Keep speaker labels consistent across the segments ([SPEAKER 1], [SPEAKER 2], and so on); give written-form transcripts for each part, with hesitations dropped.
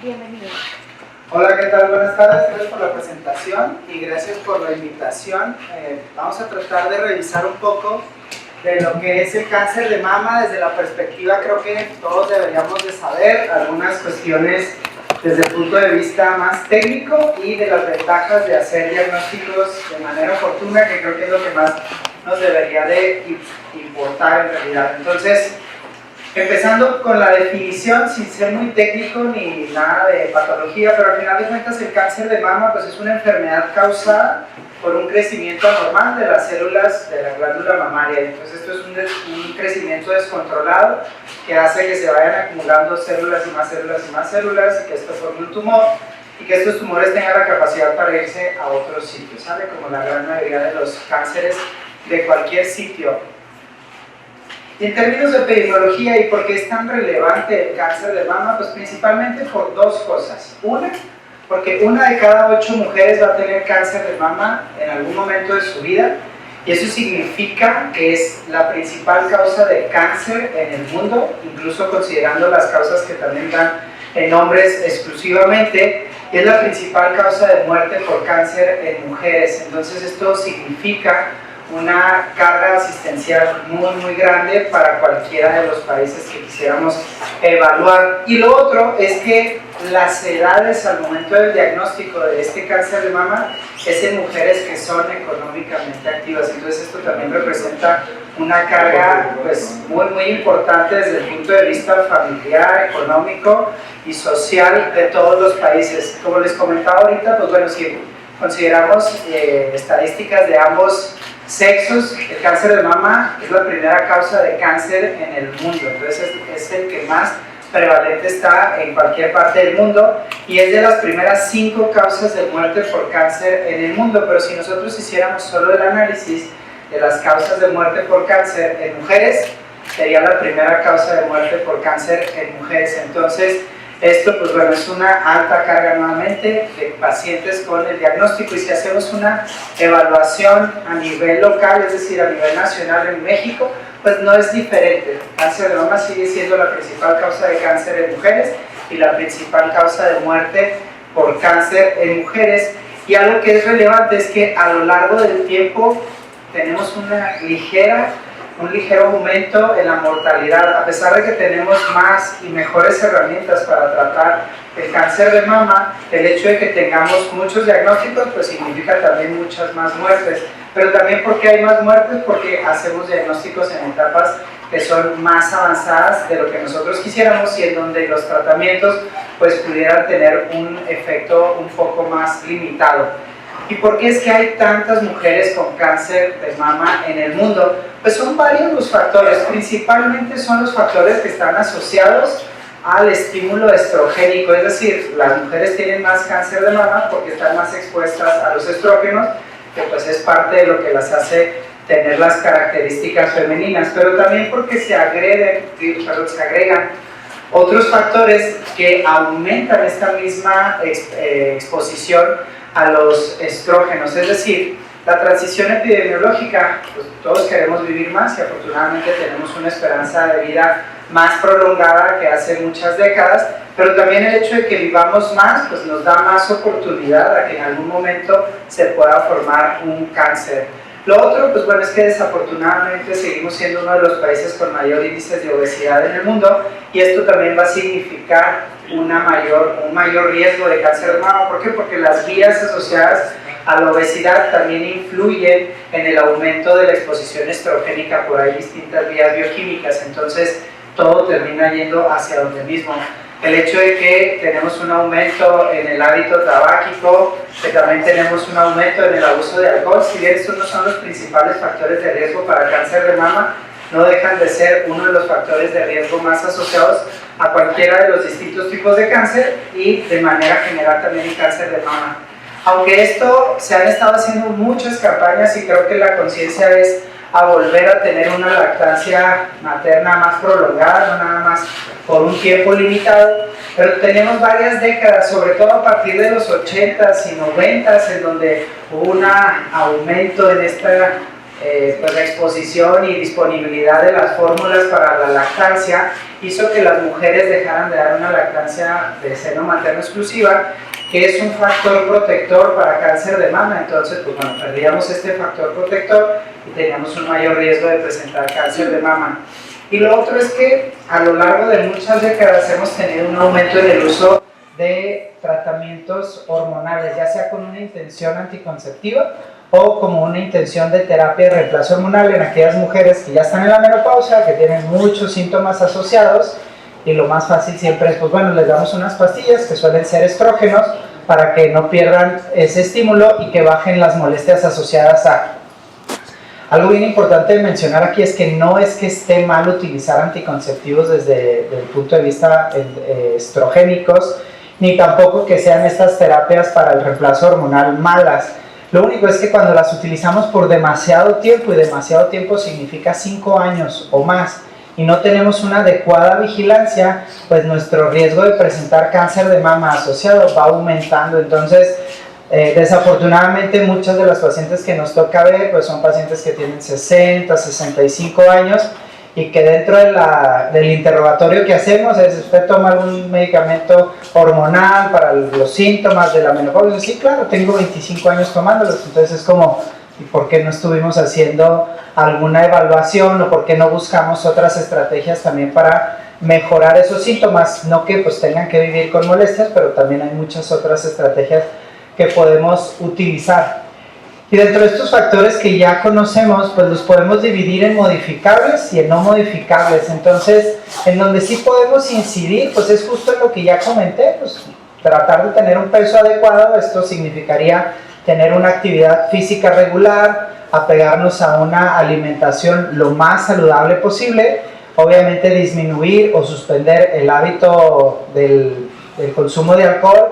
[SPEAKER 1] Bienvenido.
[SPEAKER 2] Hola, ¿qué tal? Buenas tardes, gracias por la presentación y gracias por la invitación. Vamos a tratar de revisar un poco de lo que es el cáncer de mama desde la perspectiva, creo que todos deberíamos de saber algunas cuestiones desde el punto de vista más técnico y de las ventajas de hacer diagnósticos de manera oportuna, que creo que es lo que más nos debería de importar en realidad. Entonces, empezando con la definición, sin ser muy técnico ni nada de patología, pero al final de cuentas el cáncer de mama pues es una enfermedad causada por un crecimiento anormal de las células de la glándula mamaria. Entonces esto es un crecimiento descontrolado que hace que se vayan acumulando células y más células y más células y que esto forme un tumor y que estos tumores tengan la capacidad para irse a otros sitios, ¿sale? Como la gran mayoría de los cánceres de cualquier sitio. Y en términos de epidemiología y por qué es tan relevante el cáncer de mama, pues principalmente por dos cosas. Una, porque 1 de cada 8 mujeres va a tener cáncer de mama en algún momento de su vida, y eso significa que es la principal causa de cáncer en el mundo, incluso considerando las causas que también dan en hombres exclusivamente, y es la principal causa de muerte por cáncer en mujeres. Entonces esto significa una carga asistencial muy grande para cualquiera de los países que quisiéramos evaluar. Y lo otro es que las edades al momento del diagnóstico de este cáncer de mama es en mujeres que son económicamente activas. Entonces esto también representa una carga pues muy importante desde el punto de vista familiar, económico y social de todos los países. Como les comentaba ahorita, pues bueno, si consideramos estadísticas de ambos sexos, el cáncer de mama es la primera causa de cáncer en el mundo. Entonces es el que más prevalente está en cualquier parte del mundo y es de las primeras 5 causas de muerte por cáncer en el mundo. Pero si nosotros hiciéramos solo el análisis de las causas de muerte por cáncer en mujeres, sería la primera causa de muerte por cáncer en mujeres. Entonces esto pues bueno, es una alta carga nuevamente de pacientes con el diagnóstico, y si hacemos una evaluación a nivel local, es decir, a nivel nacional en México, pues no es diferente. El cáncer de mama sigue siendo la principal causa de cáncer en mujeres y la principal causa de muerte por cáncer en mujeres. Y algo que es relevante es que a lo largo del tiempo tenemos un ligero aumento en la mortalidad, a pesar de que tenemos más y mejores herramientas para tratar el cáncer de mama. El hecho de que tengamos muchos diagnósticos pues significa también muchas más muertes, pero también porque hay más muertes, porque hacemos diagnósticos en etapas que son más avanzadas de lo que nosotros quisiéramos y en donde los tratamientos pues pudieran tener un efecto un poco más limitado. ¿Y por qué es que hay tantas mujeres con cáncer de mama en el mundo? Pues son varios los factores, principalmente son los factores que están asociados al estímulo estrogénico, es decir, las mujeres tienen más cáncer de mama porque están más expuestas a los estrógenos, que pues es parte de lo que las hace tener las características femeninas, pero también porque se agregan otros factores que aumentan esta misma exposición a los estrógenos. Es decir, la transición epidemiológica, pues todos queremos vivir más y afortunadamente tenemos una esperanza de vida más prolongada que hace muchas décadas, pero también el hecho de que vivamos más pues nos da más oportunidad a que en algún momento se pueda formar un cáncer. Lo otro, pues bueno, es que desafortunadamente seguimos siendo uno de los países con mayor índice de obesidad en el mundo, y esto también va a significar un mayor riesgo de cáncer de mama. ¿Por qué? Porque las vías asociadas a la obesidad también influyen en el aumento de la exposición estrogénica. Por ahí distintas vías bioquímicas, entonces todo termina yendo hacia donde mismo. El hecho de que tenemos un aumento en el hábito tabáquico, que también tenemos un aumento en el abuso de alcohol, si bien estos no son los principales factores de riesgo para cáncer de mama, no dejan de ser uno de los factores de riesgo más asociados a cualquiera de los distintos tipos de cáncer y de manera general también el cáncer de mama. Aunque esto se han estado haciendo muchas campañas y creo que la conciencia es a volver a tener una lactancia materna más prolongada, no nada más por un tiempo limitado, pero tenemos varias décadas, sobre todo a partir de los 80s y 90s, en donde hubo un aumento en esta pues la exposición y disponibilidad de las fórmulas para la lactancia hizo que las mujeres dejaran de dar una lactancia de seno materno exclusiva, que es un factor protector para cáncer de mama. Entonces, pues bueno, perdíamos este factor protector y teníamos un mayor riesgo de presentar cáncer de mama. Y lo otro es que a lo largo de muchas décadas hemos tenido un aumento en el uso de tratamientos hormonales, ya sea con una intención anticonceptiva o como una intención de terapia de reemplazo hormonal en aquellas mujeres que ya están en la menopausia, que tienen muchos síntomas asociados, y lo más fácil siempre es, pues bueno, les damos unas pastillas que suelen ser estrógenos para que no pierdan ese estímulo y que bajen las molestias asociadas a... Algo bien importante de mencionar aquí es que no es que esté mal utilizar anticonceptivos desde el punto de vista estrogénicos, ni tampoco que sean estas terapias para el reemplazo hormonal malas. Lo único es que cuando las utilizamos por demasiado tiempo, y demasiado tiempo significa 5 años o más, y no tenemos una adecuada vigilancia, pues nuestro riesgo de presentar cáncer de mama asociado va aumentando. Entonces, desafortunadamente muchas de las pacientes que nos toca ver pues son pacientes que tienen 60, 65 años y que dentro del interrogatorio que hacemos es: ¿usted toma algún medicamento hormonal para los síntomas de la menopausia? Sí, claro, tengo 25 años tomándolos. Entonces es como, ¿y por qué no estuvimos haciendo alguna evaluación o por qué no buscamos otras estrategias también para mejorar esos síntomas? No que pues tengan que vivir con molestias, pero también hay muchas otras estrategias que podemos utilizar. Y dentro de estos factores que ya conocemos, pues los podemos dividir en modificables y en no modificables. Entonces, en donde sí podemos incidir, pues es justo en lo que ya comenté, pues tratar de tener un peso adecuado. Esto significaría tener una actividad física regular, apegarnos a una alimentación lo más saludable posible, obviamente disminuir o suspender el hábito del consumo de alcohol.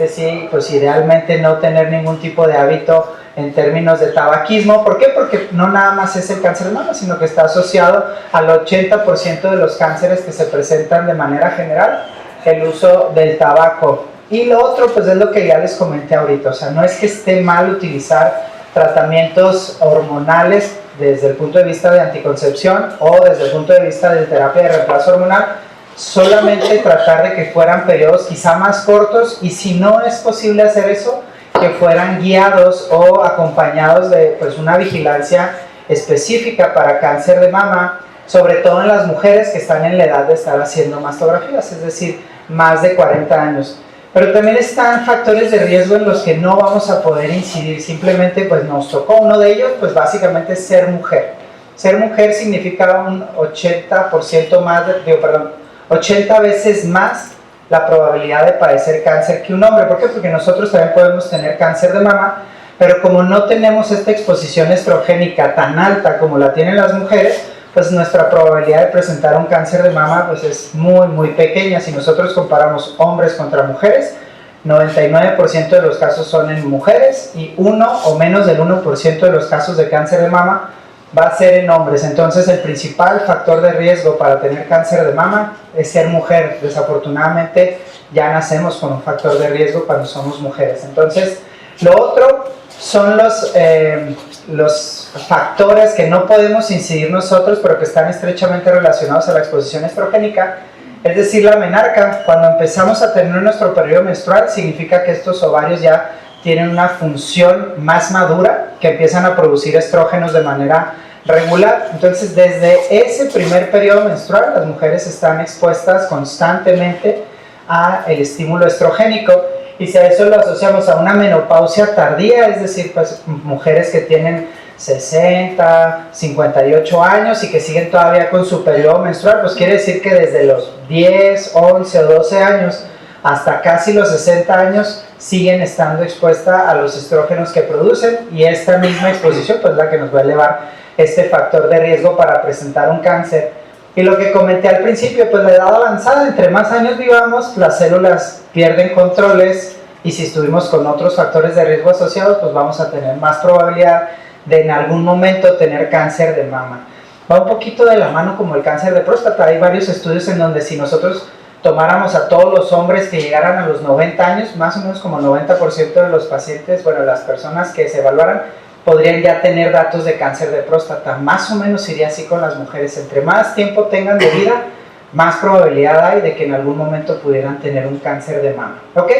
[SPEAKER 2] Sí, pues idealmente no tener ningún tipo de hábito en términos de tabaquismo. ¿Por qué? Porque no nada más es el cáncer de mama, sino que está asociado al 80% de los cánceres que se presentan de manera general, el uso del tabaco. Y lo otro, pues es lo que ya les comenté ahorita. O sea, no es que esté mal utilizar tratamientos hormonales desde el punto de vista de anticoncepción o desde el punto de vista de terapia de reemplazo hormonal, solamente tratar de que fueran periodos quizá más cortos, y si no es posible hacer eso, que fueran guiados o acompañados de pues una vigilancia específica para cáncer de mama, sobre todo en las mujeres que están en la edad de estar haciendo mastografías, es decir, más de 40 años. Pero también están factores de riesgo en los que no vamos a poder incidir, simplemente pues nos tocó. Uno de ellos pues básicamente es ser mujer. Ser mujer significa un 80% más, 80 veces más la probabilidad de padecer cáncer que un hombre. ¿Por qué? Porque nosotros también podemos tener cáncer de mama, pero como no tenemos esta exposición estrogénica tan alta como la tienen las mujeres, pues nuestra probabilidad de presentar un cáncer de mama pues es muy muy pequeña. Si nosotros comparamos hombres contra mujeres, 99% de los casos son en mujeres y 1 o menos del 1% de los casos de cáncer de mama va a ser en hombres. Entonces el principal factor de riesgo para tener cáncer de mama es ser mujer. Desafortunadamente ya nacemos con un factor de riesgo cuando somos mujeres. Entonces lo otro son los factores que no podemos incidir nosotros, pero que están estrechamente relacionados a la exposición estrogénica, es decir, la menarca. Cuando empezamos a tener nuestro periodo menstrual, significa que estos ovarios ya tienen una función más madura, que empiezan a producir estrógenos de manera regular. Entonces, desde ese primer periodo menstrual, las mujeres están expuestas constantemente al estímulo estrogénico. Y si a eso lo asociamos a una menopausia tardía, es decir, pues mujeres que tienen 60, 58 años y que siguen todavía con su periodo menstrual, pues quiere decir que desde los 10, 11 o 12 años hasta casi los 60 años siguen estando expuestas a los estrógenos que producen, y esta misma exposición pues la que nos va a elevar este factor de riesgo para presentar un cáncer. Y lo que comenté al principio, pues la edad avanzada, entre más años vivamos, las células pierden controles, y si estuvimos con otros factores de riesgo asociados, pues vamos a tener más probabilidad de en algún momento tener cáncer de mama. Va un poquito de la mano como el cáncer de próstata. Hay varios estudios en donde si nosotros tomáramos a todos los hombres que llegaran a los 90 años, más o menos como 90% de los pacientes, bueno, las personas que se evaluaran, podrían ya tener datos de cáncer de próstata. Más o menos iría así con las mujeres. Entre más tiempo tengan de vida, más probabilidad hay de que en algún momento pudieran tener un cáncer de mama. ¿Ok?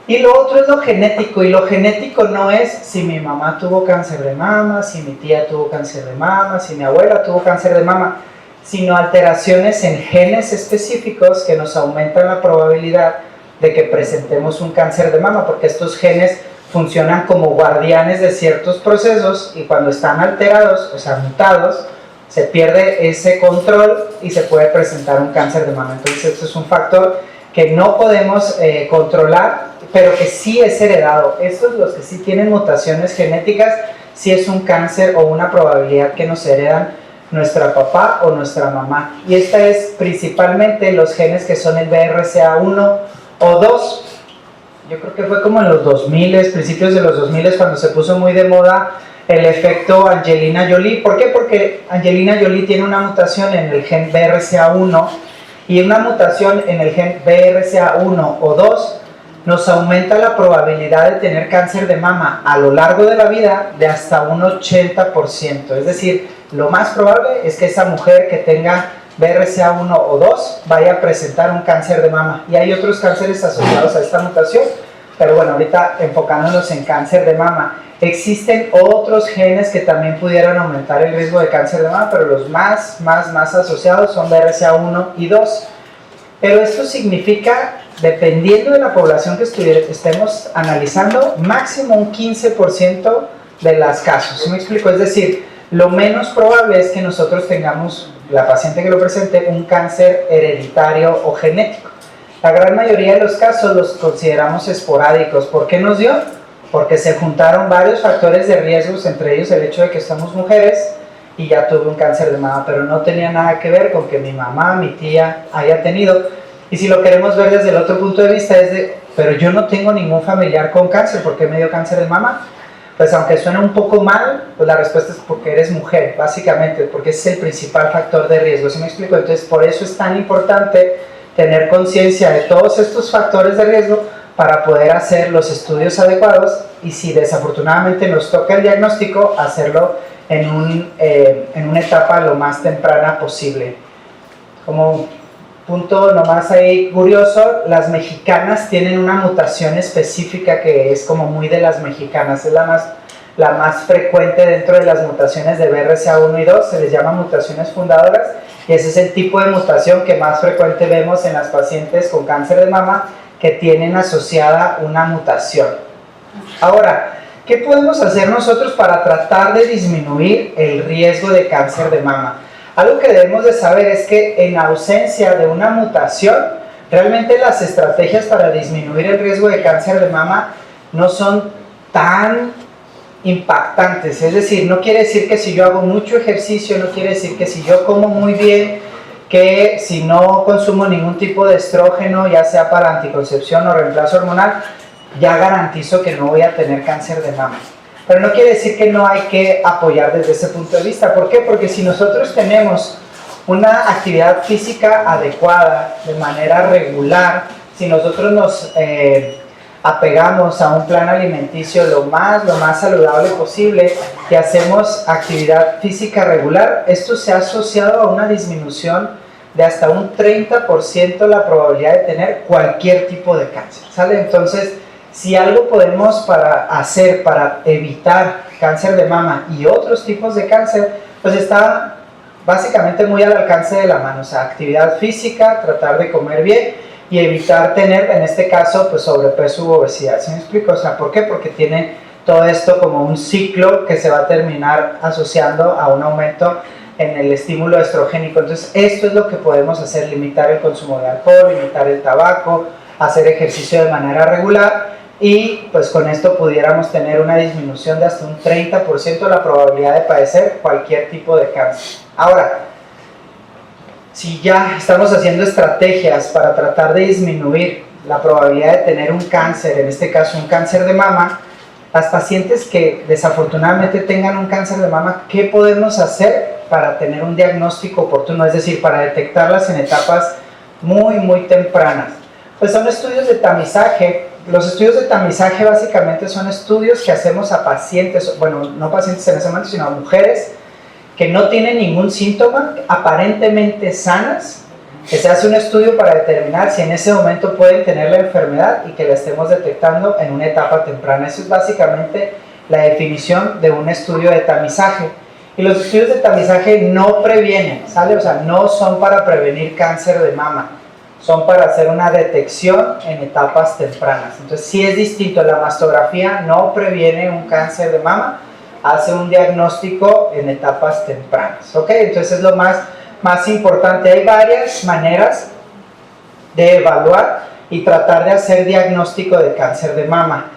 [SPEAKER 2] Y lo otro es lo genético, y lo genético no es si mi mamá tuvo cáncer de mama, si mi tía tuvo cáncer de mama, si mi abuela tuvo cáncer de mama, sino alteraciones en genes específicos que nos aumentan la probabilidad de que presentemos un cáncer de mama, porque estos genes funcionan como guardianes de ciertos procesos y cuando están alterados, o sea, mutados, se pierde ese control y se puede presentar un cáncer de mama. Entonces, esto es un factor que no podemos controlar, pero que sí es heredado. Estos, los que sí tienen mutaciones genéticas, sí es un cáncer o una probabilidad que nos heredan nuestra papá o nuestra mamá. Y esta es principalmente los genes que son el BRCA1 o 2. Yo creo que fue como en los 2000, principios de los 2000, cuando se puso muy de moda el efecto Angelina Jolie. ¿Por qué? Porque Angelina Jolie tiene una mutación en el gen BRCA1 y una mutación en el gen BRCA1 o 2 nos aumenta la probabilidad de tener cáncer de mama a lo largo de la vida de hasta un 80%. Es decir, lo más probable es que esa mujer que tenga BRCA1 o 2 vaya a presentar un cáncer de mama. Y hay otros cánceres asociados a esta mutación, pero bueno, ahorita enfocándonos en cáncer de mama. Existen otros genes que también pudieran aumentar el riesgo de cáncer de mama, pero los más asociados son BRCA1 y 2. Pero esto significa, dependiendo de la población que estemos analizando, máximo un 15% de los casos. ¿Sí me explico? Es decir, lo menos probable es que nosotros tengamos, la paciente que lo presente, un cáncer hereditario o genético. La gran mayoría de los casos los consideramos esporádicos. ¿Por qué nos dio? Porque se juntaron varios factores de riesgos, entre ellos el hecho de que somos mujeres y ya tuve un cáncer de mama, pero no tenía nada que ver con que mi mamá, mi tía haya tenido. Y si lo queremos ver desde el otro punto de vista es de, pero yo no tengo ningún familiar con cáncer, ¿por qué me dio cáncer de mama? Pues aunque suena un poco mal, pues la respuesta es porque eres mujer, básicamente, porque ese es el principal factor de riesgo. ¿Sí me explico? Entonces, por eso es tan importante tener conciencia de todos estos factores de riesgo para poder hacer los estudios adecuados y si desafortunadamente nos toca el diagnóstico, hacerlo en una etapa lo más temprana posible. Como punto nomás ahí curioso, las mexicanas tienen una mutación específica que es como muy de las mexicanas, es la más frecuente dentro de las mutaciones de BRCA1 y 2, se les llama mutaciones fundadoras, y ese es el tipo de mutación que más frecuente vemos en las pacientes con cáncer de mama que tienen asociada una mutación. Ahora, ¿qué podemos hacer nosotros para tratar de disminuir el riesgo de cáncer de mama? Algo que debemos de saber es que en ausencia de una mutación, realmente las estrategias para disminuir el riesgo de cáncer de mama no son tan impactantes. Es decir, no quiere decir que si yo hago mucho ejercicio, no quiere decir que si yo como muy bien, que si no consumo ningún tipo de estrógeno, ya sea para anticoncepción o reemplazo hormonal, ya garantizo que no voy a tener cáncer de mama. Pero no quiere decir que no hay que apoyar desde ese punto de vista. ¿Por qué? Porque si nosotros tenemos una actividad física adecuada, de manera regular, si nosotros nos apegamos a un plan alimenticio lo más saludable posible y hacemos actividad física regular, esto se ha asociado a una disminución de hasta un 30% la probabilidad de tener cualquier tipo de cáncer, ¿sale? Entonces, si algo podemos hacer para evitar cáncer de mama y otros tipos de cáncer, pues está básicamente muy al alcance de la mano. O sea, actividad física, tratar de comer bien y evitar tener, en este caso, pues sobrepeso u obesidad. ¿Sí me explico? O sea, ¿por qué? Porque tiene todo esto como un ciclo que se va a terminar asociando a un aumento en el estímulo estrogénico. Entonces, esto es lo que podemos hacer: limitar el consumo de alcohol, limitar el tabaco, hacer ejercicio de manera regular. Y pues con esto pudiéramos tener una disminución de hasta un 30% de la probabilidad de padecer cualquier tipo de cáncer. Ahora, si ya estamos haciendo estrategias para tratar de disminuir la probabilidad de tener un cáncer, en este caso un cáncer de mama, las pacientes que desafortunadamente tengan un cáncer de mama, ¿qué podemos hacer para tener un diagnóstico oportuno? Es decir, para detectarlas en etapas muy tempranas. Pues son estudios de tamizaje Los estudios de tamizaje básicamente son estudios que hacemos a pacientes, bueno, no pacientes en ese momento, sino a mujeres que no tienen ningún síntoma, aparentemente sanas, que se hace un estudio para determinar si en ese momento pueden tener la enfermedad y que la estemos detectando en una etapa temprana. Eso es básicamente la definición de un estudio de tamizaje. Y los estudios de tamizaje no previenen, ¿sale? O sea, no son para prevenir cáncer de mama, son para hacer una detección en etapas tempranas. Entonces, sí es distinto. La mastografía no previene un cáncer de mama, hace un diagnóstico en etapas tempranas, ¿ok? Entonces, es lo más importante. Hay varias maneras de evaluar y tratar de hacer diagnóstico de cáncer de mama.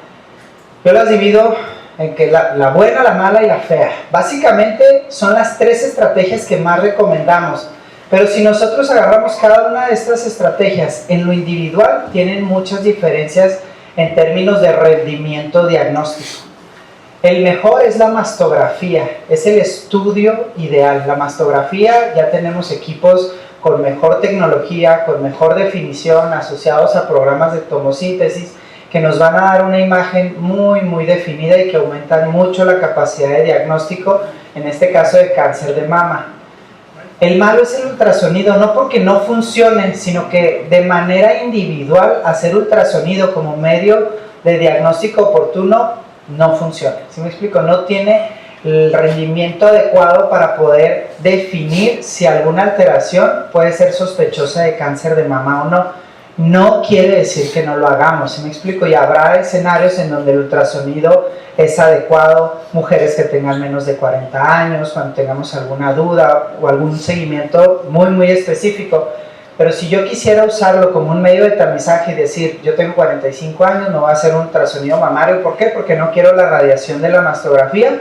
[SPEAKER 2] Yo las divido en que la buena, la mala y la fea. Básicamente son las 3 estrategias que más recomendamos. Pero si nosotros agarramos cada una de estas estrategias en lo individual, tienen muchas diferencias en términos de rendimiento diagnóstico. El mejor es la mastografía, es el estudio ideal. La mastografía, ya tenemos equipos con mejor tecnología, con mejor definición, asociados a programas de tomosíntesis, que nos van a dar una imagen muy definida y que aumentan mucho la capacidad de diagnóstico, en este caso de cáncer de mama. El malo es el ultrasonido, no porque no funcione, sino que de manera individual hacer ultrasonido como medio de diagnóstico oportuno no funciona. ¿Sí me explico? No tiene el rendimiento adecuado para poder definir si alguna alteración puede ser sospechosa de cáncer de mama o no. No quiere decir que no lo hagamos, ¿sí me explico? Y habrá escenarios en donde el ultrasonido es adecuado, mujeres que tengan menos de 40 años, cuando tengamos alguna duda o algún seguimiento muy específico. Pero si yo quisiera usarlo como un medio de tamizaje y decir, yo tengo 45 años, no voy a hacer un ultrasonido mamario, ¿por qué? Porque no quiero la radiación de la mastografía,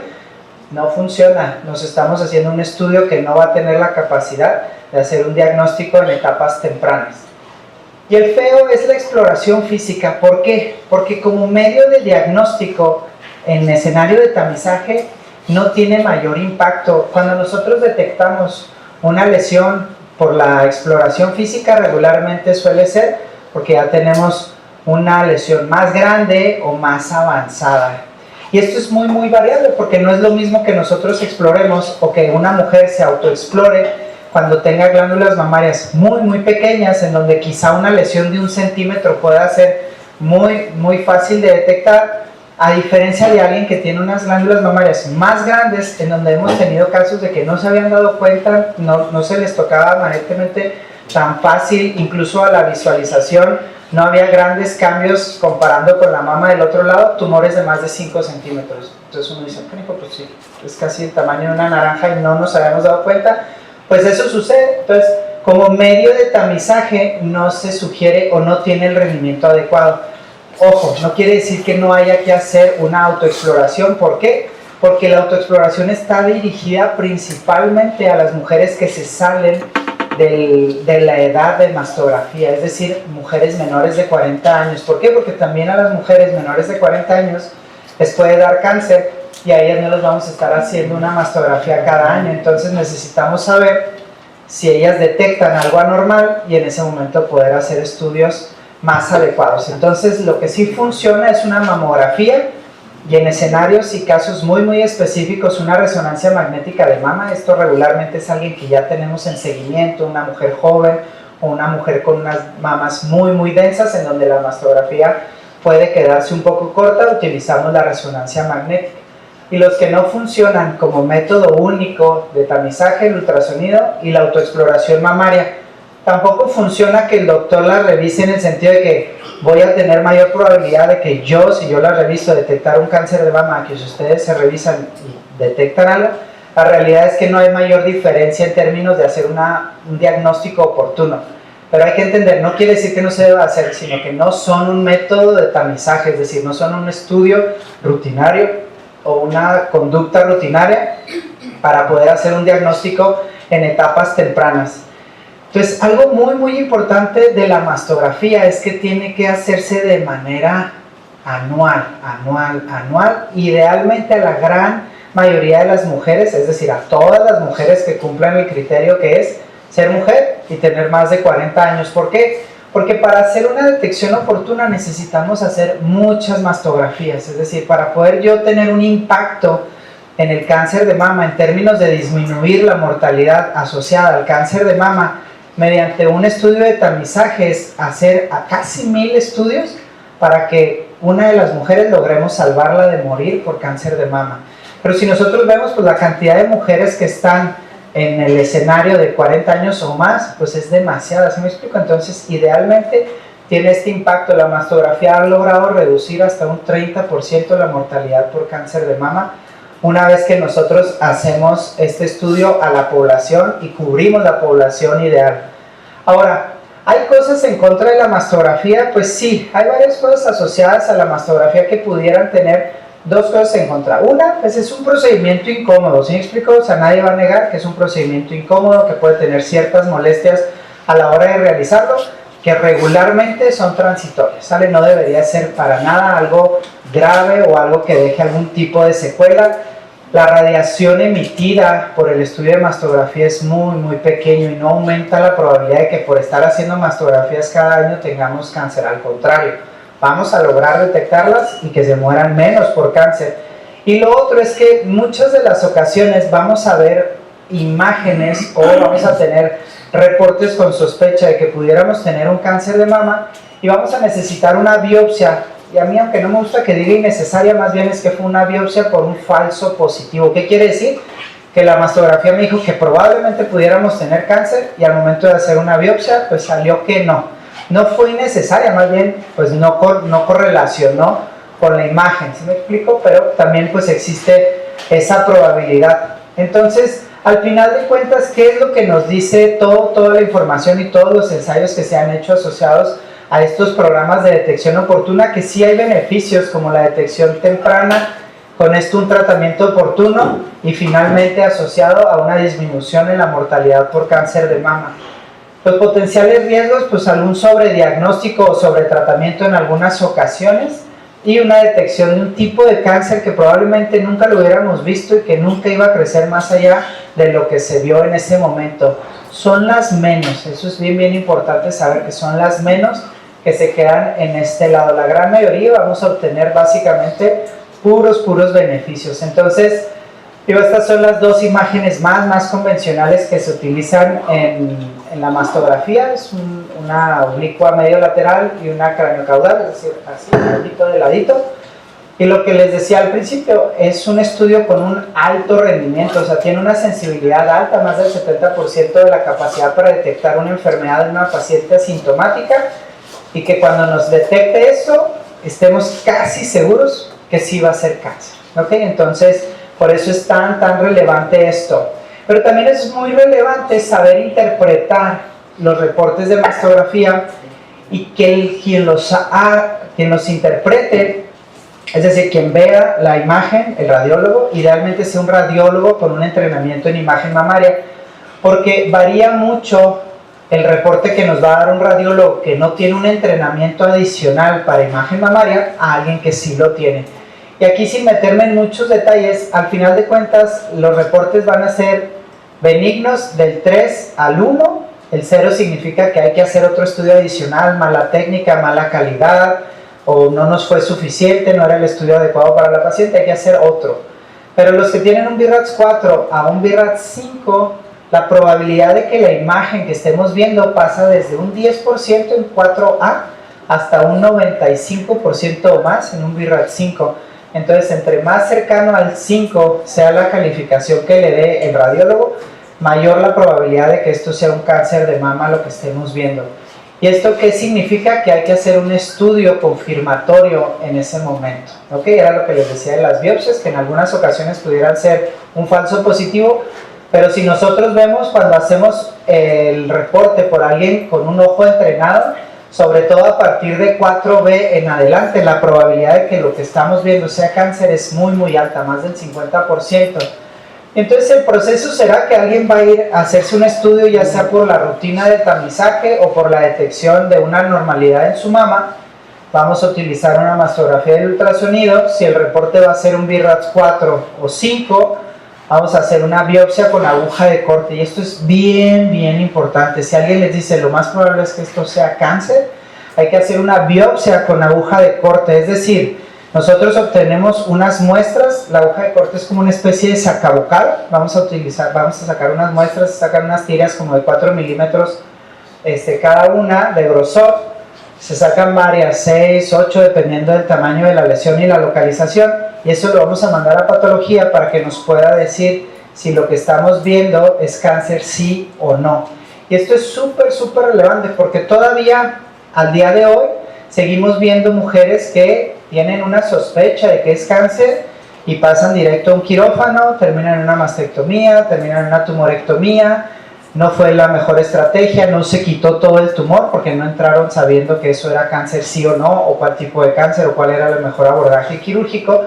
[SPEAKER 2] no funciona. Nos estamos haciendo un estudio que no va a tener la capacidad de hacer un diagnóstico en etapas tempranas. Y el feo es la exploración física. ¿Por qué? Porque como medio de diagnóstico en escenario de tamizaje no tiene mayor impacto. Cuando nosotros detectamos una lesión por la exploración física, regularmente suele ser porque ya tenemos una lesión más grande o más avanzada. Y esto es muy variable, porque no es lo mismo que nosotros exploremos o que una mujer se autoexplore cuando tenga glándulas mamarias muy pequeñas, en donde quizá una lesión de 1 centímetro pueda ser muy fácil de detectar, a diferencia de alguien que tiene unas glándulas mamarias más grandes, en donde hemos tenido casos de que no se habían dado cuenta, no se les tocaba aparentemente tan fácil, incluso a la visualización no había grandes cambios comparando con la mama del otro lado, tumores de más de 5 centímetros. Entonces uno dice, pues sí, es casi el tamaño de una naranja y no nos habíamos dado cuenta. Pues eso sucede. Entonces, como medio de tamizaje no se sugiere o no tiene el rendimiento adecuado. Ojo, no quiere decir que no haya que hacer una autoexploración. ¿Por qué? Porque la autoexploración está dirigida principalmente a las mujeres que se salen de la edad de mastografía, es decir, mujeres menores de 40 años. ¿Por qué? Porque también a las mujeres menores de 40 años les puede dar cáncer y a ellas no les vamos a estar haciendo una mastografía cada año. Entonces necesitamos saber si ellas detectan algo anormal y en ese momento poder hacer estudios más adecuados. Entonces lo que sí funciona es una mamografía y en escenarios y casos muy específicos una resonancia magnética de mama. Esto regularmente es alguien que ya tenemos en seguimiento, una mujer joven o una mujer con unas mamas muy densas, en donde la mastografía puede quedarse un poco corta. Utilizamos la resonancia magnética. Y los que no funcionan como método único de tamizaje, el ultrasonido y la autoexploración mamaria. Tampoco funciona que el doctor la revise en el sentido de que voy a tener mayor probabilidad de que yo, si yo la reviso, detectar un cáncer de mama, que si ustedes se revisan y detectan algo. La realidad es que no hay mayor diferencia en términos de hacer un diagnóstico oportuno. Pero hay que entender, no quiere decir que no se deba hacer, sino que no son un método de tamizaje, es decir, no son un estudio rutinario o una conducta rutinaria para poder hacer un diagnóstico en etapas tempranas. Entonces, algo muy importante de la mastografía es que tiene que hacerse de manera anual, idealmente a la gran mayoría de las mujeres, es decir, a todas las mujeres que cumplan el criterio que es ser mujer y tener más de 40 años. ¿Por qué? Porque para hacer una detección oportuna necesitamos hacer muchas mastografías, es decir, para poder yo tener un impacto en el cáncer de mama en términos de disminuir la mortalidad asociada al cáncer de mama mediante un estudio de tamizajes, hacer a casi 1000 estudios para que una de las mujeres logremos salvarla de morir por cáncer de mama. Pero si nosotros vemos pues, la cantidad de mujeres que están en el escenario de 40 años o más, pues es demasiada, ¿sí me explico? Entonces, idealmente tiene este impacto. La mastografía ha logrado reducir hasta un 30% la mortalidad por cáncer de mama una vez que nosotros hacemos este estudio a la población y cubrimos la población ideal. Ahora, ¿hay cosas en contra de la mastografía? Pues sí, hay varias cosas asociadas a la mastografía que pudieran tener dos cosas en contra. Una, pues es un procedimiento incómodo, ¿sí me explico? O sea, nadie va a negar que es un procedimiento incómodo, que puede tener ciertas molestias a la hora de realizarlo, que regularmente son transitorias, ¿sale? No debería ser para nada algo grave o algo que deje algún tipo de secuela. La radiación emitida por el estudio de mastografía es muy pequeño y no aumenta la probabilidad de que por estar haciendo mastografías cada año tengamos cáncer, al contrario, vamos a lograr detectarlas y que se mueran menos por cáncer. Y lo otro es que muchas de las ocasiones vamos a ver imágenes o vamos a tener reportes con sospecha de que pudiéramos tener un cáncer de mama y vamos a necesitar una biopsia. Y a mí, aunque no me gusta que diga innecesaria, más bien es que fue una biopsia por un falso positivo. ¿Qué quiere decir? Que la mastografía me dijo que probablemente pudiéramos tener cáncer y al momento de hacer una biopsia, pues salió que no. No fue innecesaria, más bien pues no correlacionó con la imagen, ¿sí me explico? Pero también pues existe esa probabilidad. Entonces, al final de cuentas, ¿qué es lo que nos dice toda la información y todos los ensayos que se han hecho asociados a estos programas de detección oportuna? Que sí hay beneficios como la detección temprana, con esto un tratamiento oportuno y finalmente asociado a una disminución en la mortalidad por cáncer de mama. Los potenciales riesgos, pues algún sobrediagnóstico o sobretratamiento en algunas ocasiones y una detección de un tipo de cáncer que probablemente nunca lo hubiéramos visto y que nunca iba a crecer más allá de lo que se vio en ese momento. Son las menos, eso es bien importante saber que son las menos que se quedan en este lado. La gran mayoría vamos a obtener básicamente puros beneficios. Entonces, estas son las dos imágenes más convencionales que se utilizan en la mastografía. Es una oblicua medio lateral y una craniocaudal, es decir, así, ladito de ladito. Y lo que les decía al principio, es un estudio con un alto rendimiento, o sea, tiene una sensibilidad alta, más del 70% de la capacidad para detectar una enfermedad en una paciente asintomática, y que cuando nos detecte eso, estemos casi seguros que sí va a ser cáncer, ¿ok? Entonces, por eso es tan relevante esto. Pero también es muy relevante saber interpretar los reportes de mastografía y que quien los interprete, es decir, quien vea la imagen, el radiólogo, idealmente sea un radiólogo con un entrenamiento en imagen mamaria, porque varía mucho el reporte que nos va a dar un radiólogo que no tiene un entrenamiento adicional para imagen mamaria a alguien que sí lo tiene. Y aquí, sin meterme en muchos detalles, al final de cuentas los reportes van a ser benignos del 3 al 1. El 0 significa que hay que hacer otro estudio adicional, mala técnica, mala calidad, o no nos fue suficiente, no era el estudio adecuado para la paciente, hay que hacer otro. Pero los que tienen un BIRATS 4 a un BIRATS 5, la probabilidad de que la imagen que estemos viendo pasa desde un 10% en 4A hasta un 95% o más en un BIRATS 5. Entonces, entre más cercano al 5 sea la calificación que le dé el radiólogo, mayor la probabilidad de que esto sea un cáncer de mama lo que estemos viendo. ¿Y esto qué significa? Que hay que hacer un estudio confirmatorio en ese momento, ¿ok? Era lo que les decía de las biopsias, que en algunas ocasiones pudieran ser un falso positivo, pero si nosotros vemos cuando hacemos el reporte por alguien con un ojo entrenado, sobre todo a partir de 4B en adelante, la probabilidad de que lo que estamos viendo sea cáncer es muy alta, más del 50%. Entonces el proceso será que alguien va a ir a hacerse un estudio, ya sea por la rutina de tamizaje o por la detección de una anormalidad en su mama. Vamos a utilizar una mastografía del ultrasonido. Si el reporte va a ser un BIRATS 4 o 5, vamos a hacer una biopsia con aguja de corte, y esto es bien importante. Si alguien les dice lo más probable es que esto sea cáncer, hay que hacer una biopsia con aguja de corte, es decir, nosotros obtenemos unas muestras. La aguja de corte es como una especie de sacabucal. Vamos a sacar unas muestras, sacar unas tiras como de 4 milímetros cada una de grosor. Se sacan varias, 6, 8, dependiendo del tamaño de la lesión y la localización, y eso lo vamos a mandar a patología para que nos pueda decir si lo que estamos viendo es cáncer sí o no. Y esto es súper relevante, porque todavía al día de hoy seguimos viendo mujeres que tienen una sospecha de que es cáncer y pasan directo a un quirófano, terminan en una mastectomía, terminan en una tumorectomía. No fue la mejor estrategia, no se quitó todo el tumor porque no entraron sabiendo que eso era cáncer sí o no, o cuál tipo de cáncer, o cuál era el mejor abordaje quirúrgico.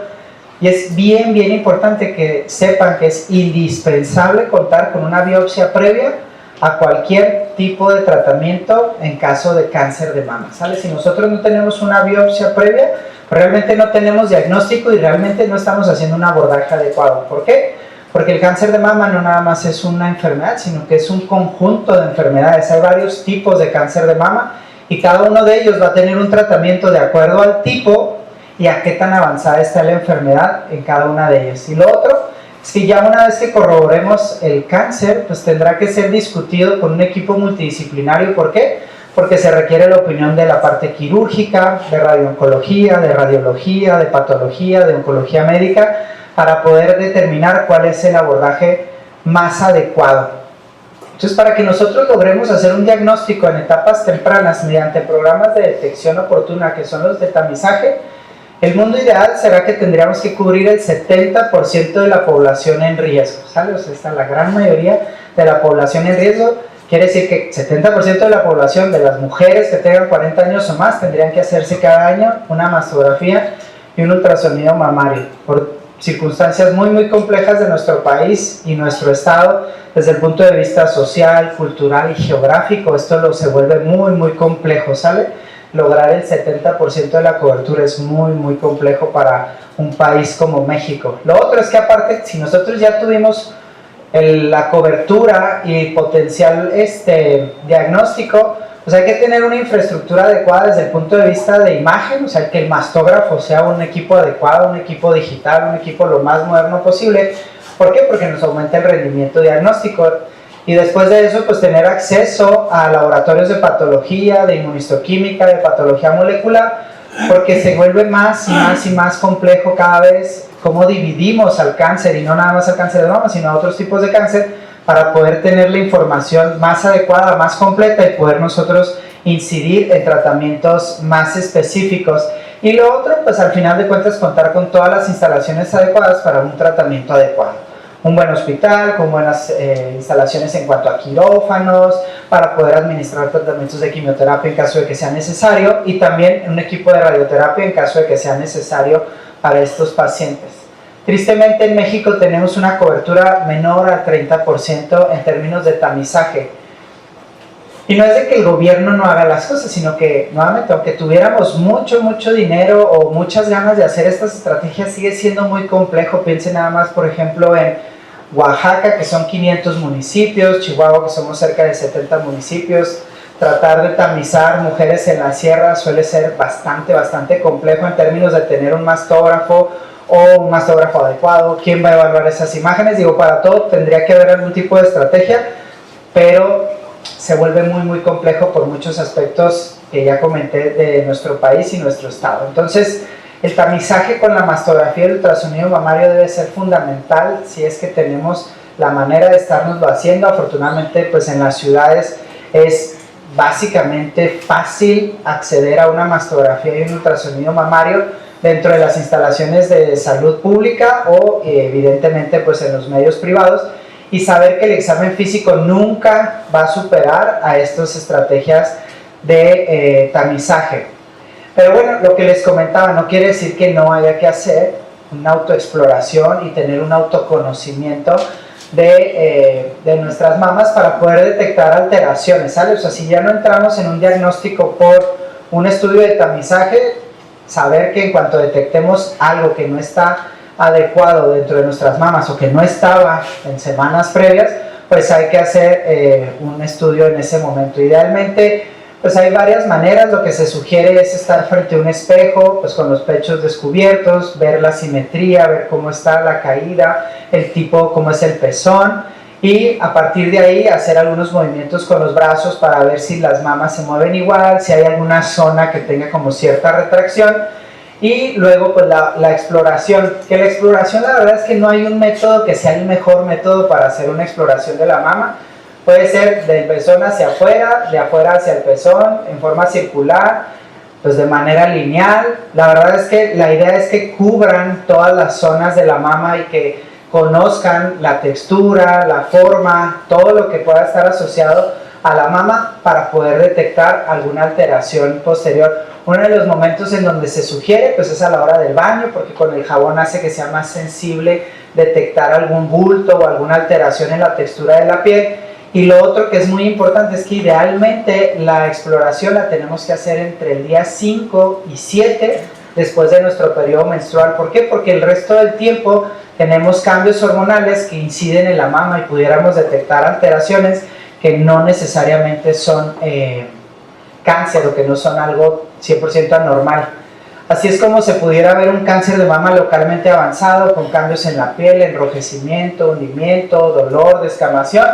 [SPEAKER 2] Y es bien importante que sepan que es indispensable contar con una biopsia previa a cualquier tipo de tratamiento en caso de cáncer de mama, ¿sale? Si nosotros no tenemos una biopsia previa, realmente no tenemos diagnóstico y realmente no estamos haciendo un abordaje adecuado. ¿Por qué? Porque el cáncer de mama no nada más es una enfermedad, sino que es un conjunto de enfermedades. Hay varios tipos de cáncer de mama y cada uno de ellos va a tener un tratamiento de acuerdo al tipo y a qué tan avanzada está la enfermedad en cada una de ellas. Y lo otro es que ya una vez que corroboremos el cáncer, pues tendrá que ser discutido con un equipo multidisciplinario. ¿Por qué? Porque se requiere la opinión de la parte quirúrgica, de radiooncología, de radiología, de patología, de oncología médica, para poder determinar cuál es el abordaje más adecuado. Entonces, para que nosotros logremos hacer un diagnóstico en etapas tempranas mediante programas de detección oportuna, que son los de tamizaje, el mundo ideal será que tendríamos que cubrir el 70% de la población en riesgo, ¿sale? O sea, está la gran mayoría de la población en riesgo. Quiere decir que 70% de la población de las mujeres que tengan 40 años o más tendrían que hacerse cada año una mastografía y un ultrasonido mamario, por circunstancias muy complejas de nuestro país y nuestro estado, desde el punto de vista social, cultural y geográfico. Esto se vuelve muy complejo, ¿sale? Lograr el 70% de la cobertura es muy complejo para un país como México. Lo otro es que aparte, si nosotros ya tuvimos la cobertura y potencial diagnóstico, pues hay que tener una infraestructura adecuada desde el punto de vista de imagen, o sea, que el mastógrafo sea un equipo adecuado, un equipo digital, un equipo lo más moderno posible. ¿Por qué? Porque nos aumenta el rendimiento diagnóstico. Y después de eso, pues tener acceso a laboratorios de patología, de inmunistoquímica, de patología molecular, porque se vuelve más y más complejo cada vez cómo dividimos al cáncer, y no nada más al cáncer de mama, sino a otros tipos de cáncer, para poder tener la información más adecuada, más completa, y poder nosotros incidir en tratamientos más específicos. Y lo otro, pues al final de cuentas, contar con todas las instalaciones adecuadas para un tratamiento adecuado. Un buen hospital, con buenas instalaciones en cuanto a quirófanos, para poder administrar tratamientos de quimioterapia en caso de que sea necesario, y también un equipo de radioterapia en caso de que sea necesario para estos pacientes. Tristemente en México tenemos una cobertura menor al 30% en términos de tamizaje. Y no es de que el gobierno no haga las cosas, sino que, nuevamente, aunque tuviéramos mucho dinero o muchas ganas de hacer estas estrategias, sigue siendo muy complejo. Piensen nada más, por ejemplo, en Oaxaca, que son 500 municipios, Chihuahua, que somos cerca de 70 municipios. Tratar de tamizar mujeres en la sierra suele ser bastante complejo en términos de tener un mastógrafo o un mastógrafo adecuado. ¿Quién va a evaluar esas imágenes? Digo, para todo tendría que haber algún tipo de estrategia, pero se vuelve muy complejo por muchos aspectos que ya comenté de nuestro país y nuestro estado. Entonces, el tamizaje con la mastografía y el ultrasonido mamario debe ser fundamental si es que tenemos la manera de estarnos haciendo. Afortunadamente, pues en las ciudades es básicamente fácil acceder a una mastografía y un ultrasonido mamario dentro de las instalaciones de salud pública o evidentemente pues en los medios privados, y saber que el examen físico nunca va a superar a estas estrategias de tamizaje. Pero bueno, lo que les comentaba no quiere decir que no haya que hacer una autoexploración y tener un autoconocimiento de nuestras mamas para poder detectar alteraciones, ¿sale? O sea, si ya no entramos en un diagnóstico por un estudio de tamizaje, saber que en cuanto detectemos algo que no está adecuado dentro de nuestras mamas o que no estaba en semanas previas, pues hay que hacer un estudio en ese momento. Idealmente, pues hay varias maneras. Lo que se sugiere es estar frente a un espejo, pues con los pechos descubiertos, ver la simetría, ver cómo está la caída, el tipo, cómo es el pezón, y a partir de ahí hacer algunos movimientos con los brazos para ver si las mamas se mueven igual, si hay alguna zona que tenga como cierta retracción. Y luego pues la exploración, que la exploración la verdad es que no hay un método que sea el mejor método para hacer una exploración de la mama. Puede ser del pezón hacia afuera, de afuera hacia el pezón, en forma circular, pues de manera lineal. La verdad es que la idea es que cubran todas las zonas de la mama y que conozcan la textura, la forma, todo lo que pueda estar asociado a la mama para poder detectar alguna alteración posterior. Uno de los momentos en donde se sugiere pues es a la hora del baño, porque con el jabón hace que sea más sensible detectar algún bulto o alguna alteración en la textura de la piel. Y lo otro que es muy importante es que idealmente la exploración la tenemos que hacer entre el día 5 y 7 después de nuestro periodo menstrual. ¿Por qué? Porque el resto del tiempo tenemos cambios hormonales que inciden en la mama y pudiéramos detectar alteraciones que no necesariamente son cáncer o que no son algo 100% anormal. Así es como se pudiera ver un cáncer de mama localmente avanzado con cambios en la piel, enrojecimiento, hundimiento, dolor, descamación.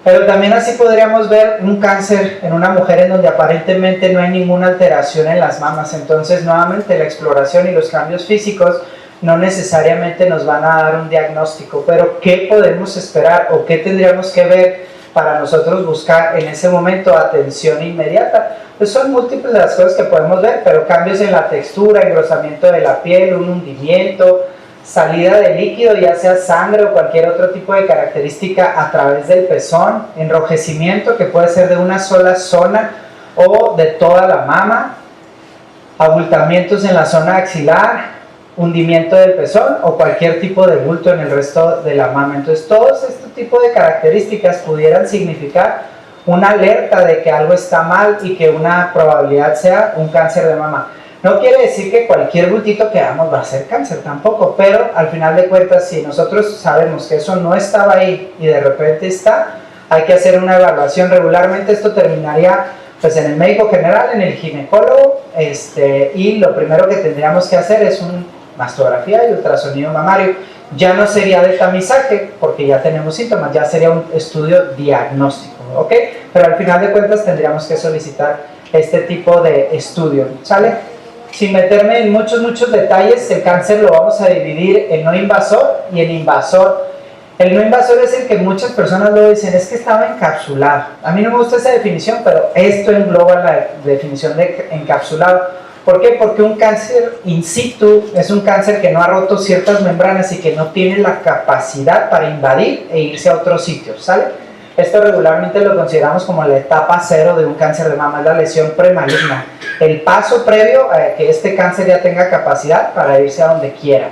[SPEAKER 2] Pero también así podríamos ver un cáncer en una mujer en donde aparentemente no hay ninguna alteración en las mamas. Entonces, nuevamente, la exploración y los cambios físicos no necesariamente nos van a dar un diagnóstico. Pero, ¿qué podemos esperar o qué tendríamos que ver para nosotros buscar en ese momento atención inmediata? Pues son múltiples las cosas que podemos ver, pero cambios en la textura, engrosamiento de la piel, un hundimiento, salida de líquido, ya sea sangre o cualquier otro tipo de característica a través del pezón, enrojecimiento que puede ser de una sola zona o de toda la mama, abultamientos en la zona axilar, hundimiento del pezón o cualquier tipo de bulto en el resto de la mama. Entonces todos este tipo de características pudieran significar una alerta de que algo está mal y que una probabilidad sea un cáncer de mama. No quiere decir que cualquier bultito que hagamos va a ser cáncer tampoco, pero al final de cuentas, si nosotros sabemos que eso no estaba ahí y de repente está, hay que hacer una evaluación regularmente. Esto terminaría pues en el médico general, en el ginecólogo, y lo primero que tendríamos que hacer es una mastografía y ultrasonido mamario. Ya no sería de tamizaje, porque ya tenemos síntomas, ya sería un estudio diagnóstico, ¿ok? Pero al final de cuentas tendríamos que solicitar este tipo de estudio, ¿sale? Sin meterme en muchos detalles, el cáncer lo vamos a dividir en no invasor y en invasor. El no invasor es el que muchas personas luego dicen, es que estaba encapsulado. A mí no me gusta esa definición, pero esto engloba la definición de encapsulado. ¿Por qué? Porque un cáncer in situ es un cáncer que no ha roto ciertas membranas y que no tiene la capacidad para invadir e irse a otro sitio, ¿sale? Esto regularmente lo consideramos como la etapa 0 de un cáncer de mama, es la lesión premaligna. El paso previo a que este cáncer ya tenga capacidad para irse a donde quiera.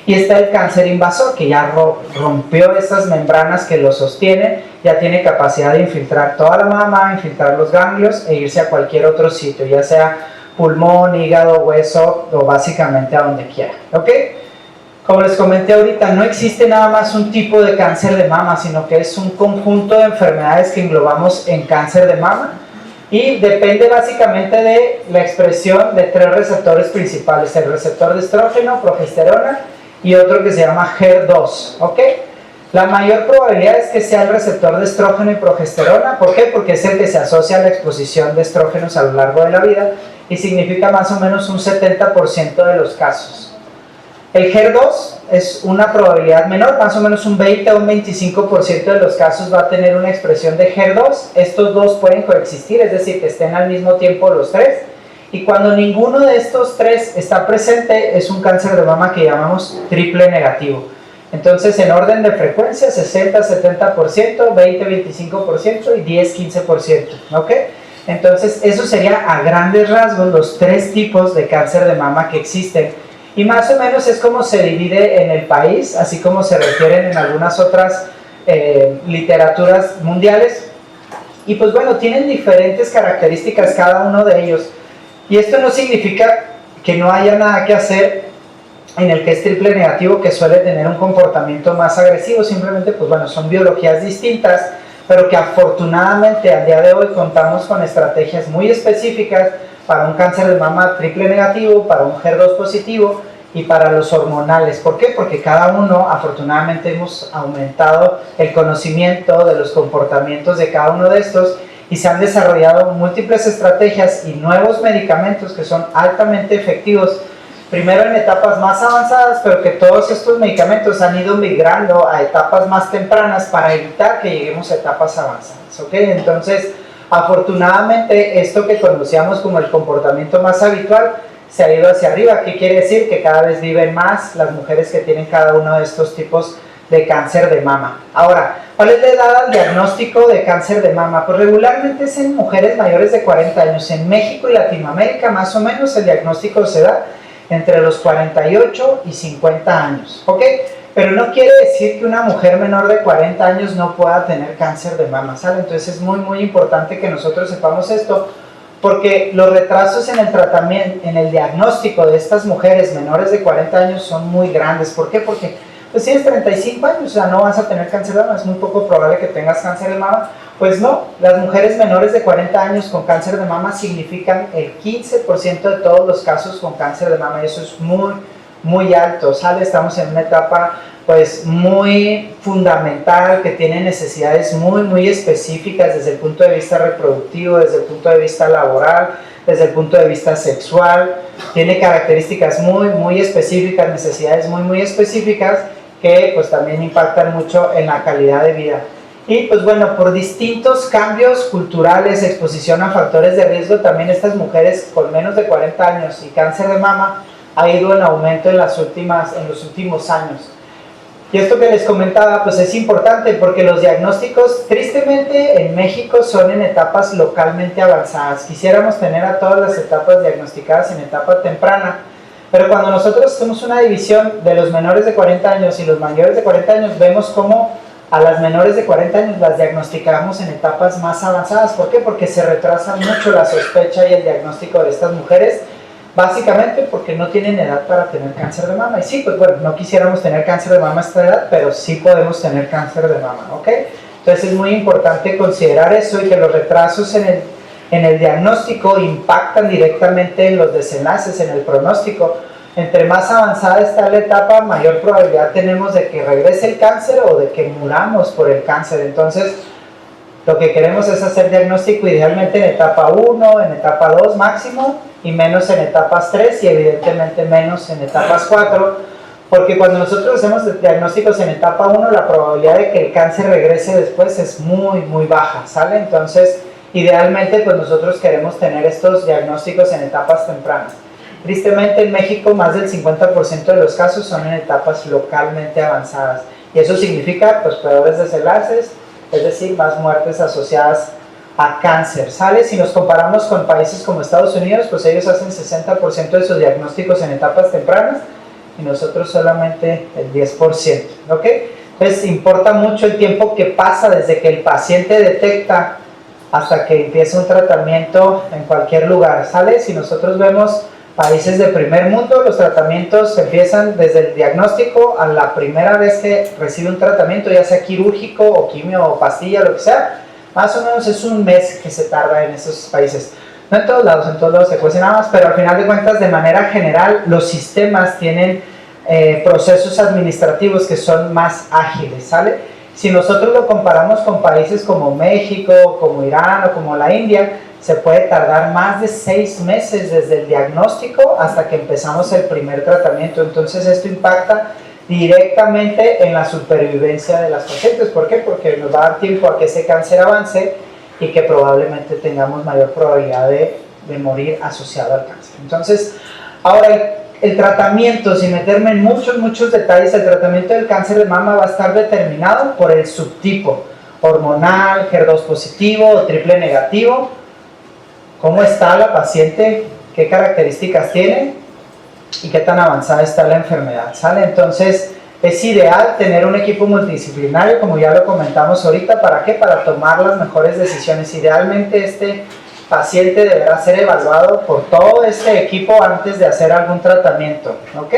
[SPEAKER 2] Y está el cáncer invasor, que ya rompió esas membranas que lo sostienen, ya tiene capacidad de infiltrar toda la mama, infiltrar los ganglios e irse a cualquier otro sitio, ya sea pulmón, hígado, hueso o básicamente a donde quiera, ¿ok? Como les comenté ahorita, no existe nada más un tipo de cáncer de mama, sino que es un conjunto de enfermedades que englobamos en cáncer de mama y depende básicamente de la expresión de 3 receptores principales, el receptor de estrógeno, progesterona y otro que se llama HER2, ¿ok? La mayor probabilidad es que sea el receptor de estrógeno y progesterona. ¿Por qué? Porque es el que se asocia a la exposición de estrógenos a lo largo de la vida y significa más o menos un 70% de los casos. El HER2 es una probabilidad menor, más o menos un 20 o un 25% de los casos va a tener una expresión de HER2. Estos dos pueden coexistir, es decir, que estén al mismo tiempo los 3. Y cuando ninguno de estos 3 está presente, es un cáncer de mama que llamamos triple negativo. Entonces, en orden de frecuencia, 60-70%, 20-25% y 10-15%, ¿ok? Entonces, eso sería a grandes rasgos los 3 tipos de cáncer de mama que existen. Y más o menos es como se divide en el país, así como se refieren en algunas otras literaturas mundiales. Y pues bueno, tienen diferentes características cada uno de ellos. Y esto no significa que no haya nada que hacer en el que es triple negativo, que suele tener un comportamiento más agresivo. Simplemente, pues bueno, son biologías distintas, pero que afortunadamente al día de hoy contamos con estrategias muy específicas para un cáncer de mama triple negativo, para un HER2 positivo y para los hormonales. ¿Por qué? Porque cada uno, afortunadamente, hemos aumentado el conocimiento de los comportamientos de cada uno de estos y se han desarrollado múltiples estrategias y nuevos medicamentos que son altamente efectivos, primero en etapas más avanzadas, pero que todos estos medicamentos han ido migrando a etapas más tempranas para evitar que lleguemos a etapas avanzadas, ¿ok? Entonces, afortunadamente, esto que conocíamos como el comportamiento más habitual se ha ido hacia arriba. ¿Qué quiere decir? Que cada vez viven más las mujeres que tienen cada uno de estos tipos de cáncer de mama. Ahora, ¿cuál es la edad al diagnóstico de cáncer de mama? Pues regularmente es en mujeres mayores de 40 años. En México y Latinoamérica, más o menos, el diagnóstico se da entre los 48 y 50 años, ¿ok? Pero no quiere decir que una mujer menor de 40 años no pueda tener cáncer de mama, ¿sale? Entonces es muy, muy importante que nosotros sepamos esto, porque los retrasos en el tratamiento, en el diagnóstico de estas mujeres menores de 40 años son muy grandes. ¿Por qué? Porque pues tienes 35 años, o sea, no vas a tener cáncer de mama, es muy poco probable que tengas cáncer de mama. Pues no, las mujeres menores de 40 años con cáncer de mama significan el 15% de todos los casos con cáncer de mama, y eso es muy, muy alto, ¿sale? Estamos en una etapa pues muy fundamental, que tiene necesidades muy, muy específicas desde el punto de vista reproductivo, desde el punto de vista laboral, desde el punto de vista sexual. Tiene características muy, muy específicas, necesidades muy, muy específicas, que pues también impactan mucho en la calidad de vida. Y pues bueno, por distintos cambios culturales, exposición a factores de riesgo, también estas mujeres con menos de 40 años y cáncer de mama ha ido en aumento en los últimos años. Y esto que les comentaba, pues es importante, porque los diagnósticos, tristemente, en México son en etapas localmente avanzadas. Quisiéramos tener a todas las etapas diagnosticadas en etapa temprana, pero cuando nosotros hacemos una división de los menores de 40 años y los mayores de 40 años, vemos cómo a las menores de 40 años las diagnosticamos en etapas más avanzadas. ¿Por qué? Porque se retrasa mucho la sospecha y el diagnóstico de estas mujeres, básicamente porque no tienen edad para tener cáncer de mama. Y sí, pues bueno, no quisiéramos tener cáncer de mama a esta edad, pero sí podemos tener cáncer de mama, ¿ok? Entonces es muy importante considerar eso, y que los retrasos en el diagnóstico impactan directamente en los desenlaces, en el pronóstico. Entre más avanzada está la etapa, mayor probabilidad tenemos de que regrese el cáncer o de que muramos por el cáncer. Entonces, lo que queremos es hacer diagnóstico idealmente en etapa 1, en etapa 2 máximo, y menos en etapas 3 y evidentemente menos en etapas 4, porque cuando nosotros hacemos diagnósticos en etapa 1, la probabilidad de que el cáncer regrese después es muy, muy baja, ¿sale? Entonces, idealmente, pues nosotros queremos tener estos diagnósticos en etapas tempranas. Tristemente, en México, más del 50% de los casos son en etapas localmente avanzadas, y eso significa, pues, peores desenlaces, es decir, más muertes asociadas a cáncer, ¿sale? Si nos comparamos con países como Estados Unidos, pues ellos hacen 60% de sus diagnósticos en etapas tempranas y nosotros solamente el 10%, ¿ok? Entonces importa mucho el tiempo que pasa desde que el paciente detecta hasta que empieza un tratamiento en cualquier lugar, ¿sale? Si nosotros vemos países de primer mundo, los tratamientos empiezan desde el diagnóstico a la primera vez que recibe un tratamiento, ya sea quirúrgico o quimio o pastilla, lo que sea. Más o menos es un mes que se tarda en esos países. No en todos lados se cuece nada más, pero al final de cuentas, de manera general, los sistemas tienen procesos administrativos que son más ágiles, ¿sale? Si nosotros lo comparamos con países como México, como Irán o como la India, se puede tardar más de 6 meses desde el diagnóstico hasta que empezamos el primer tratamiento. Entonces esto impacta directamente en la supervivencia de las pacientes. ¿Por qué? Porque nos va a dar tiempo a que ese cáncer avance y que probablemente tengamos mayor probabilidad de morir asociado al cáncer. Entonces, ahora el tratamiento, sin meterme en muchos detalles, el tratamiento del cáncer de mama va a estar determinado por el subtipo: hormonal, HER2 positivo o triple negativo. ¿Cómo está la paciente? ¿Qué características tiene? ¿Y qué tan avanzada está la enfermedad? ¿Sale? Entonces, es ideal tener un equipo multidisciplinario, como ya lo comentamos ahorita. ¿Para qué? Para tomar las mejores decisiones. Idealmente, este paciente deberá ser evaluado por todo este equipo antes de hacer algún tratamiento, ¿ok?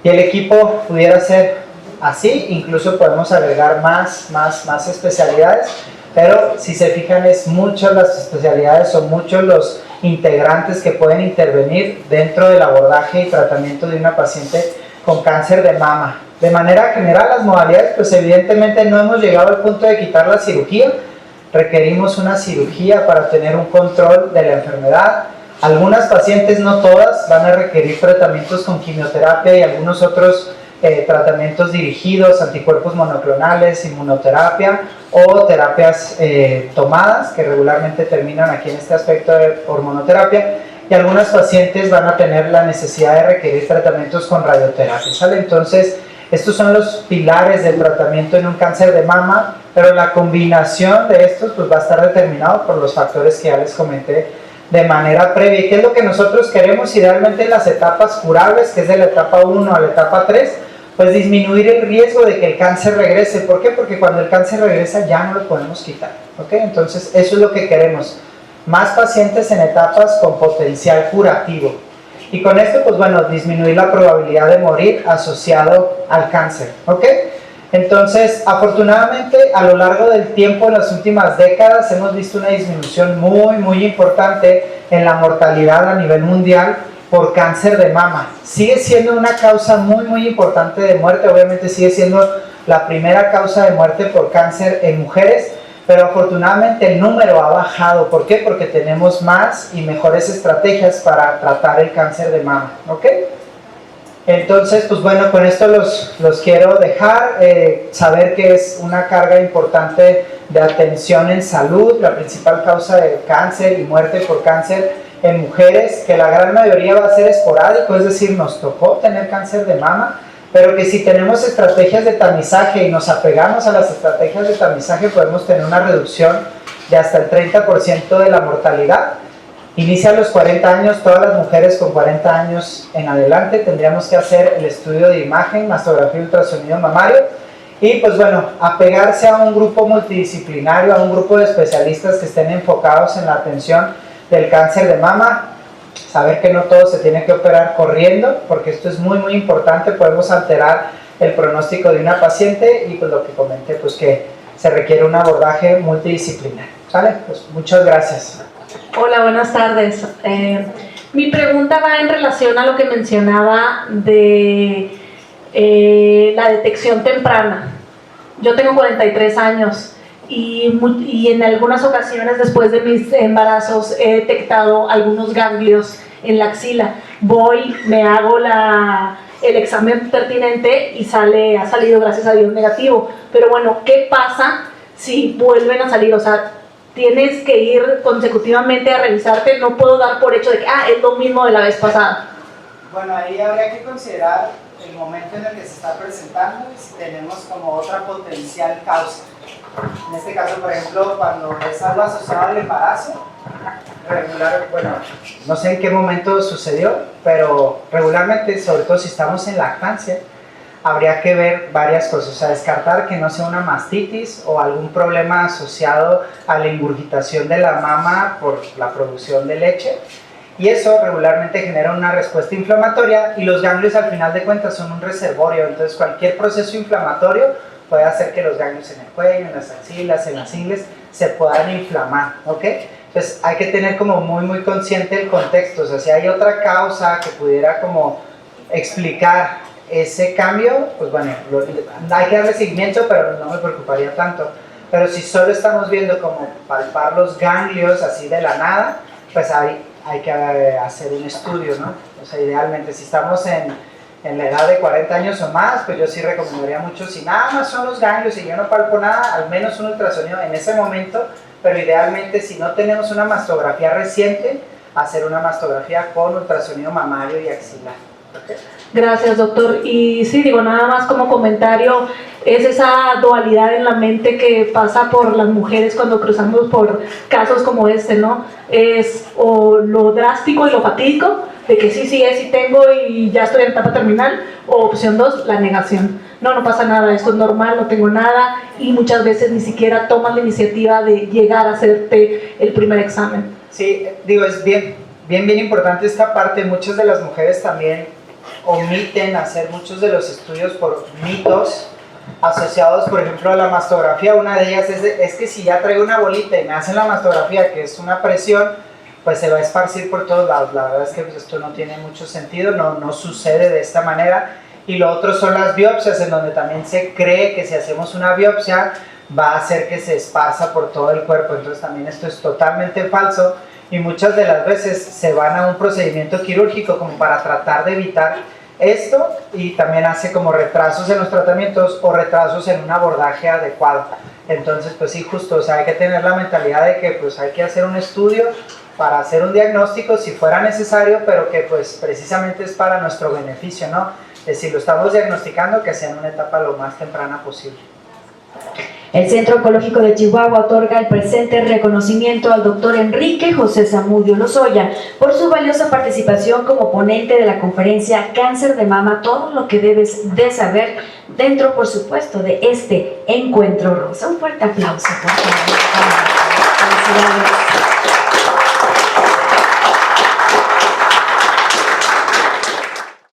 [SPEAKER 2] y el equipo pudiera ser así, incluso podemos agregar más especialidades, pero si se fijan es muchas las especialidades, son muchos los integrantes que pueden intervenir dentro del abordaje y tratamiento de una paciente con cáncer de mama. De manera general, las modalidades, pues evidentemente no hemos llegado al punto de quitar la cirugía, requerimos una cirugía para tener un control de la enfermedad. Algunas pacientes, no todas, van a requerir tratamientos con quimioterapia y algunos otros tratamientos dirigidos, anticuerpos monoclonales, inmunoterapia o terapias tomadas, que regularmente terminan aquí en este aspecto de hormonoterapia, y algunas pacientes van a tener la necesidad de requerir tratamientos con radioterapia, ¿sale? Entonces, estos son los pilares del tratamiento en un cáncer de mama, pero la combinación de estos pues, va a estar determinado por los factores que ya les comenté de manera previa. ¿Y qué es lo que nosotros queremos idealmente en las etapas curables, que es de la etapa 1 a la etapa 3? Pues disminuir el riesgo de que el cáncer regrese. ¿Por qué? Porque cuando el cáncer regresa ya no lo podemos quitar, ¿ok? Entonces eso es lo que queremos, más pacientes en etapas con potencial curativo. Y con esto, pues bueno, disminuir la probabilidad de morir asociado al cáncer, ¿ok? Entonces, afortunadamente, a lo largo del tiempo, en las últimas décadas, hemos visto una disminución muy importante en la mortalidad a nivel mundial por cáncer de mama. Sigue siendo una causa muy importante de muerte, obviamente sigue siendo la primera causa de muerte por cáncer en mujeres, pero afortunadamente el número ha bajado. ¿Por qué? Porque tenemos más y mejores estrategias para tratar el cáncer de mama, ¿ok? Entonces, pues bueno, con esto los quiero dejar, saber que es una carga importante de atención en salud, la principal causa de cáncer y muerte por cáncer en mujeres, que la gran mayoría va a ser esporádico, es decir, nos tocó tener cáncer de mama, pero que si tenemos estrategias de tamizaje y nos apegamos a las estrategias de tamizaje, podemos tener una reducción de hasta el 30% de la mortalidad. Inicia a los 40 años, todas las mujeres con 40 años en adelante tendríamos que hacer el estudio de imagen, mastografía y ultrasonido mamario, y pues bueno, apegarse a un grupo multidisciplinario, a un grupo de especialistas que estén enfocados en la atención del cáncer de mama, saber que no todo se tiene que operar corriendo, porque esto es muy importante, podemos alterar el pronóstico de una paciente, y pues lo que comenté, pues que se requiere un abordaje multidisciplinario, ¿sale? Pues muchas gracias.
[SPEAKER 1] Hola, buenas tardes. Mi pregunta va en relación a lo que mencionaba de la detección temprana. Yo tengo 43 años y en algunas ocasiones después de mis embarazos he detectado algunos ganglios en la axila. Voy, me hago el examen pertinente y ha salido, gracias a Dios, negativo. Pero bueno, ¿qué pasa si vuelven a salir? O sea, tienes que ir consecutivamente a revisarte, no puedo dar por hecho de que es lo mismo de la vez pasada.
[SPEAKER 2] Bueno, ahí habría que considerar el momento en el que se está presentando y si tenemos como otra potencial causa. En este caso, por ejemplo, cuando es algo asociado al embarazo, bueno, no sé en qué momento sucedió, pero regularmente, sobre todo si estamos en lactancia, habría que ver varias cosas, o sea, descartar que no sea una mastitis o algún problema asociado a la ingurgitación de la mama por la producción de leche, y eso regularmente genera una respuesta inflamatoria, y los ganglios al final de cuentas son un reservorio, entonces cualquier proceso inflamatorio puede hacer que los ganglios en el cuello, en las axilas, en las ingles se puedan inflamar, ¿ok? Entonces hay que tener como muy consciente el contexto, o sea, si hay otra causa que pudiera como explicar ese cambio, pues bueno, hay que darle seguimiento, pero no me preocuparía tanto. Pero si solo estamos viendo como palpar los ganglios así de la nada, pues hay que hacer un estudio, ¿no? O sea, idealmente, si estamos en la edad de 40 años o más, pues yo sí recomendaría mucho, si nada más son los ganglios y yo no palpo nada, al menos un ultrasonido en ese momento, pero idealmente si no tenemos una mastografía reciente, hacer una mastografía con ultrasonido mamario y axilar. ¿Okay?
[SPEAKER 1] Gracias, doctor. Y sí, digo, nada más como comentario, es esa dualidad en la mente que pasa por las mujeres cuando cruzamos por casos como este, ¿no? Es o lo drástico y lo fatídico, de que sí tengo y ya estoy en etapa terminal, o opción 2, la negación. No pasa nada, esto es normal, no tengo nada, y muchas veces ni siquiera toman la iniciativa de llegar a hacerte el primer examen.
[SPEAKER 2] Sí, digo, es bien importante esta parte. Muchas de las mujeres también omiten hacer muchos de los estudios por mitos asociados, por ejemplo, a la mastografía. Una de ellas es que si ya traigo una bolita y me hacen la mastografía, que es una presión, pues se va a esparcir por todos lados. La verdad es que pues, esto no tiene mucho sentido, no sucede de esta manera. Y lo otro son las biopsias, en donde también se cree que si hacemos una biopsia va a hacer que se esparza por todo el cuerpo. Entonces también esto es totalmente falso y muchas de las veces se van a un procedimiento quirúrgico como para tratar de evitar esto, y también hace como retrasos en los tratamientos o retrasos en un abordaje adecuado. Entonces pues sí, justo, o sea, hay que tener la mentalidad de que pues hay que hacer un estudio para hacer un diagnóstico si fuera necesario, pero que pues precisamente es para nuestro beneficio, ¿no? Es decir, lo estamos diagnosticando, que sea en una etapa lo más temprana posible.
[SPEAKER 3] El Centro Oncológico de Chihuahua otorga el presente reconocimiento al doctor Enrique José Zamudio Lozoya por su valiosa participación como ponente de la conferencia Cáncer de Mama, todo lo que debes de saber dentro, por supuesto, de este encuentro rosa. Un fuerte aplauso, por favor. Felicidades.